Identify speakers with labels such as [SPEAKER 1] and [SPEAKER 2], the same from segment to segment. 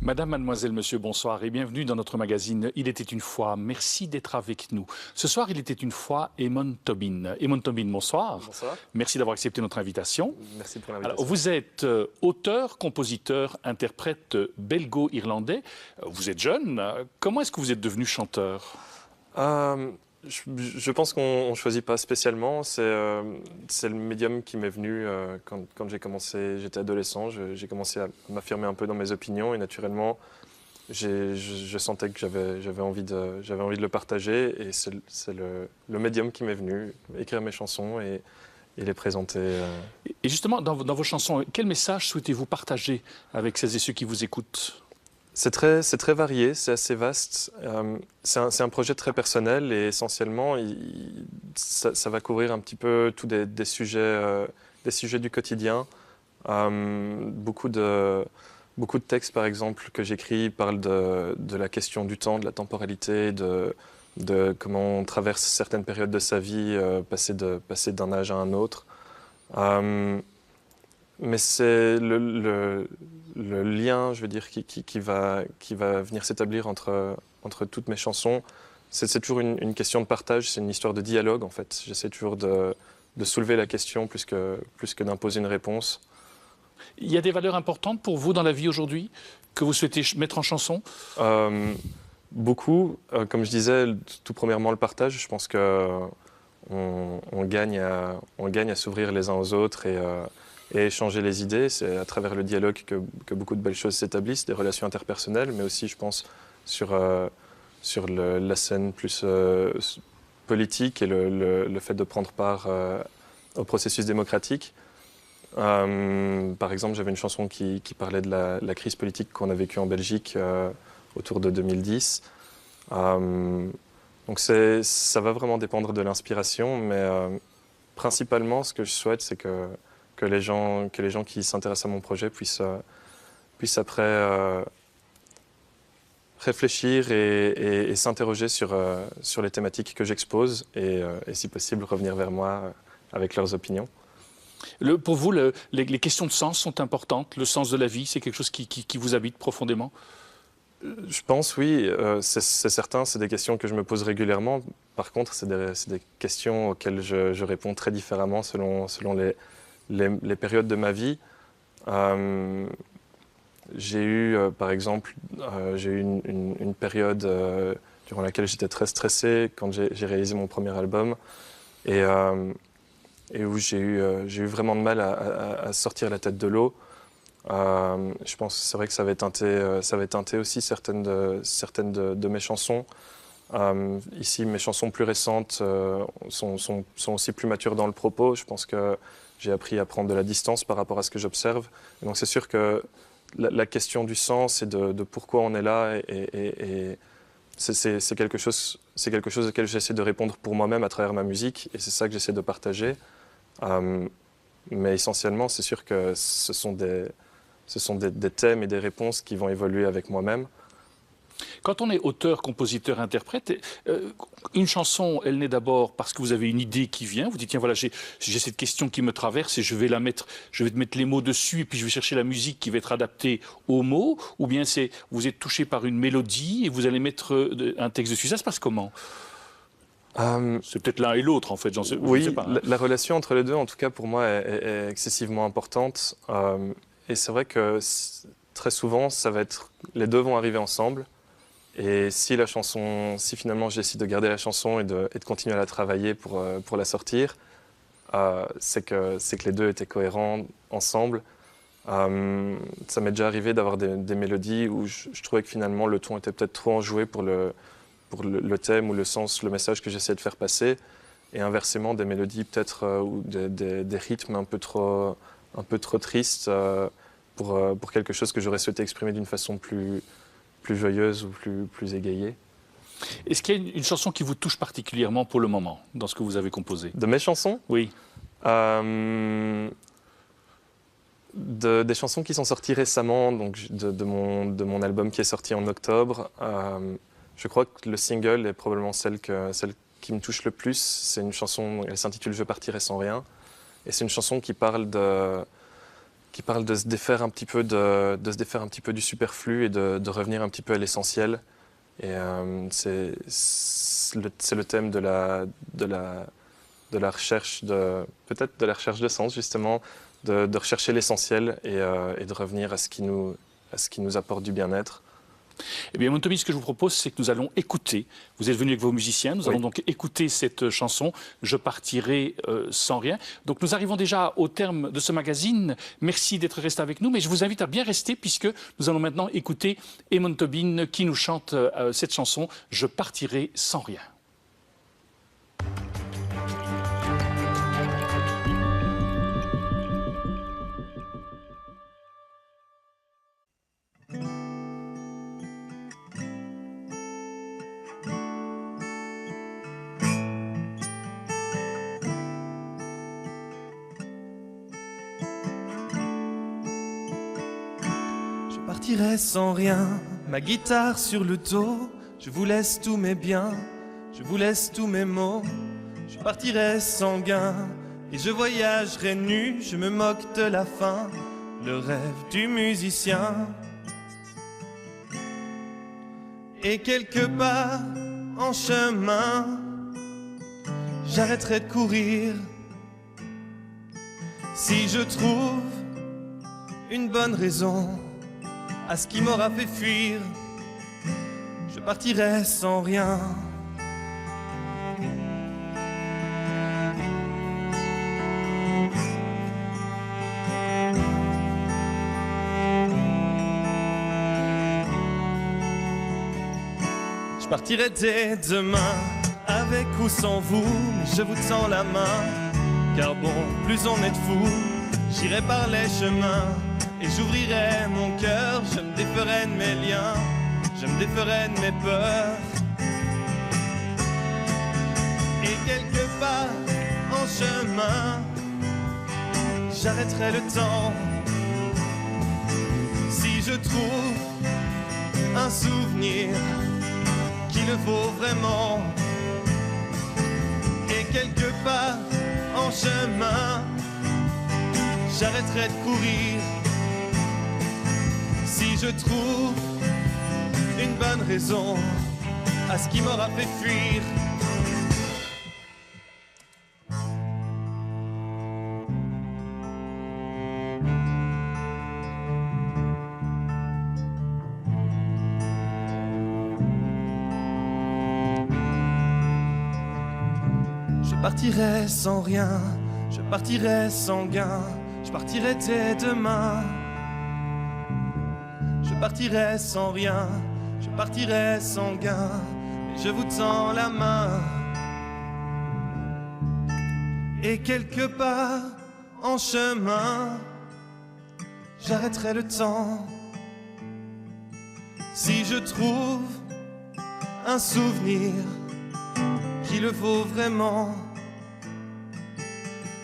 [SPEAKER 1] Madame, mademoiselle, monsieur, bonsoir et bienvenue dans notre magazine Il était une fois. Merci d'être avec nous. Ce soir, il était une fois Eamon Tobin. Eamon Tobin, bonsoir.
[SPEAKER 2] Bonsoir.
[SPEAKER 1] Merci d'avoir accepté notre invitation.
[SPEAKER 2] Merci pour
[SPEAKER 1] Alors,
[SPEAKER 2] l'invitation.
[SPEAKER 1] vous êtes auteur, compositeur, interprète belgo-irlandais. Vous êtes jeune. Comment est-ce que vous êtes devenu chanteur?
[SPEAKER 2] Je pense qu'on ne choisit pas spécialement. C'est le médium qui m'est venu quand j'ai commencé, j'étais adolescent. J'ai commencé à m'affirmer un peu dans mes opinions et naturellement, je sentais que j'avais envie de le partager et c'est le médium qui m'est venu, écrire mes chansons et les présenter.
[SPEAKER 1] Et justement, dans vos chansons, quel message souhaitez-vous partager avec celles et ceux qui vous écoutent?
[SPEAKER 2] C'est très varié, c'est assez vaste. C'est un projet très personnel et essentiellement, ça va couvrir un petit peu tous des sujets du quotidien. Beaucoup de textes, par exemple, que j'écris parlent de la question du temps, de la temporalité, de comment on traverse certaines périodes de sa vie, passer d'un âge à un autre. Mais c'est le lien, je veux dire, qui va venir s'établir entre toutes mes chansons. C'est toujours une question de partage, c'est une histoire de dialogue, en fait. J'essaie toujours de soulever la question plus que d'imposer une réponse.
[SPEAKER 1] Il y a des valeurs importantes pour vous dans la vie aujourd'hui que vous souhaitez mettre en chanson?
[SPEAKER 2] Beaucoup. Comme je disais, tout premièrement, le partage. Je pense qu'on gagne à s'ouvrir les uns aux autres et échanger les idées. C'est à travers le dialogue que beaucoup de belles choses s'établissent, des relations interpersonnelles, mais aussi, je pense, sur la scène plus politique et le fait de prendre part au processus démocratique. Par exemple, j'avais une chanson qui parlait de la crise politique qu'on a vécue en Belgique autour de 2010. Donc ça va vraiment dépendre de l'inspiration, mais principalement, ce que je souhaite, c'est que les gens qui s'intéressent à mon projet puissent après réfléchir et s'interroger sur les thématiques que j'expose et si possible revenir vers moi avec leurs opinions.
[SPEAKER 1] Pour vous, les questions de sens sont importantes. Le sens de la vie, c'est quelque chose qui vous habite profondément?
[SPEAKER 2] Je pense, oui. C'est certain, c'est des questions que je me pose régulièrement. Par contre, c'est des questions auxquelles je réponds très différemment selon les périodes de ma vie. J'ai eu, par exemple, une période durant laquelle j'étais très stressé quand j'ai réalisé mon premier album et où j'ai eu vraiment de mal à sortir la tête de l'eau. Je pense que c'est vrai que ça avait teinté aussi certaines de mes chansons. Ici, mes chansons plus récentes sont aussi plus matures dans le propos. Je pense que j'ai appris à prendre de la distance par rapport à ce que j'observe. Donc c'est sûr que la question du sens et de pourquoi on est là, c'est quelque chose auquel j'essaie de répondre pour moi-même à travers ma musique, et c'est ça que j'essaie de partager. Mais essentiellement, c'est sûr que ce sont des thèmes et des réponses qui vont évoluer avec moi-même.
[SPEAKER 1] Quand on est auteur, compositeur, interprète, une chanson, elle naît d'abord parce que vous avez une idée qui vient. Vous dites, tiens, voilà, j'ai cette question qui me traverse et je vais mettre les mots dessus et puis je vais chercher la musique qui va être adaptée aux mots. Ou bien vous êtes touché par une mélodie et vous allez mettre un texte dessus. Ça se passe comment? C'est peut-être l'un et l'autre, en fait.
[SPEAKER 2] Oui,
[SPEAKER 1] je sais pas, hein.
[SPEAKER 2] la relation entre les deux, en tout cas pour moi, est excessivement importante. Et c'est vrai que très souvent, les deux vont arriver ensemble. Et si finalement je décide de garder la chanson et de continuer à la travailler pour la sortir, c'est que les deux étaient cohérents ensemble. Ça m'est déjà arrivé d'avoir des mélodies où je trouvais que finalement le ton était peut-être trop enjoué pour le thème ou le sens, le message que j'essayais de faire passer. Et inversement, des mélodies peut-être ou des rythmes un peu trop tristes pour quelque chose que j'aurais souhaité exprimer d'une façon plus joyeuse ou plus égayée.
[SPEAKER 1] Est-ce qu'il y a une chanson qui vous touche particulièrement pour le moment, dans ce que vous avez composé?
[SPEAKER 2] De mes chansons?
[SPEAKER 1] Oui.
[SPEAKER 2] Des chansons qui sont sorties récemment, donc de mon album qui est sorti en octobre. Je crois que le single est probablement celle qui me touche le plus. C'est une chanson, elle s'intitule « Je partirai sans rien ». Et c'est une chanson qui parle qui parle de se défaire un petit peu de se défaire un petit peu du superflu et de revenir un petit peu à l'essentiel. Et c'est le thème de la recherche peut-être de la recherche de sens, justement, de rechercher l'essentiel et de revenir à ce qui nous apporte du bien-être.
[SPEAKER 1] Eh bien, mon Tommy, ce que je vous propose, c'est que nous allons écouter. Vous êtes venu avec vos musiciens, nous allons donc écouter cette chanson « Je partirai sans rien ». Donc, nous arrivons déjà au terme de ce magazine. Merci d'être resté avec nous, mais je vous invite à bien rester puisque nous allons maintenant écouter Eamon Tobin qui nous chante cette chanson « Je partirai sans rien ».
[SPEAKER 3] Je partirai sans rien, ma guitare sur le dos. Je vous laisse tous mes biens, je vous laisse tous mes mots. Je partirai sans gain et je voyagerai nu. Je me moque de la fin, le rêve du musicien. Et quelque part en chemin, j'arrêterai de courir. Si je trouve une bonne raison à ce qui m'aura fait fuir, je partirai sans rien. Je partirai dès demain, avec ou sans vous, mais je vous tends la main, car bon, plus on est de fous, j'irai par les chemins. Et j'ouvrirai mon cœur, je me déferai de mes liens, je me déferai de mes peurs. Et quelque part en chemin, j'arrêterai le temps. Si je trouve un souvenir qui le vaut vraiment. Et quelque part en chemin, j'arrêterai de courir. Si je trouve une bonne raison à ce qui m'aura fait fuir. Je partirai sans rien, je partirai sans gain, je partirai dès demain. Je partirai sans rien, je partirai sans gain, et je vous tends la main. Et quelque part en chemin, j'arrêterai le temps. Si je trouve un souvenir qui le vaut vraiment.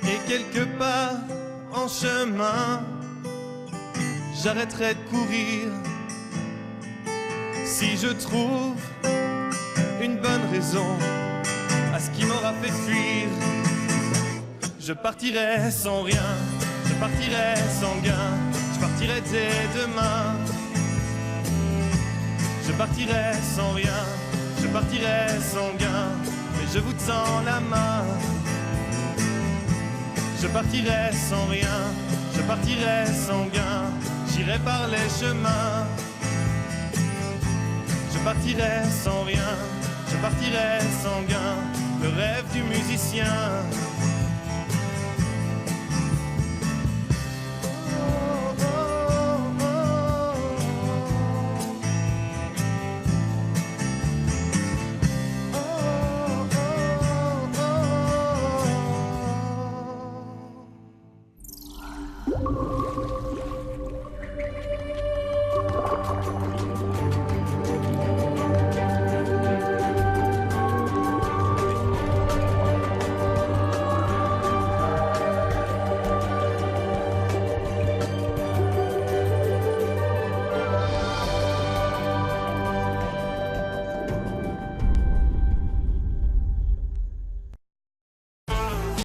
[SPEAKER 3] Et quelque part en chemin, j'arrêterai de courir. Si je trouve une bonne raison à ce qui m'aura fait fuir. Je partirai sans rien, je partirai sans gain, je partirai dès demain. Je partirai sans rien, je partirai sans gain, mais je vous tends la main. Je partirai sans rien, je partirai sans gain, j'irai par les chemins. Je partirai sans rien, je partirai sans gain, le rêve du musicien.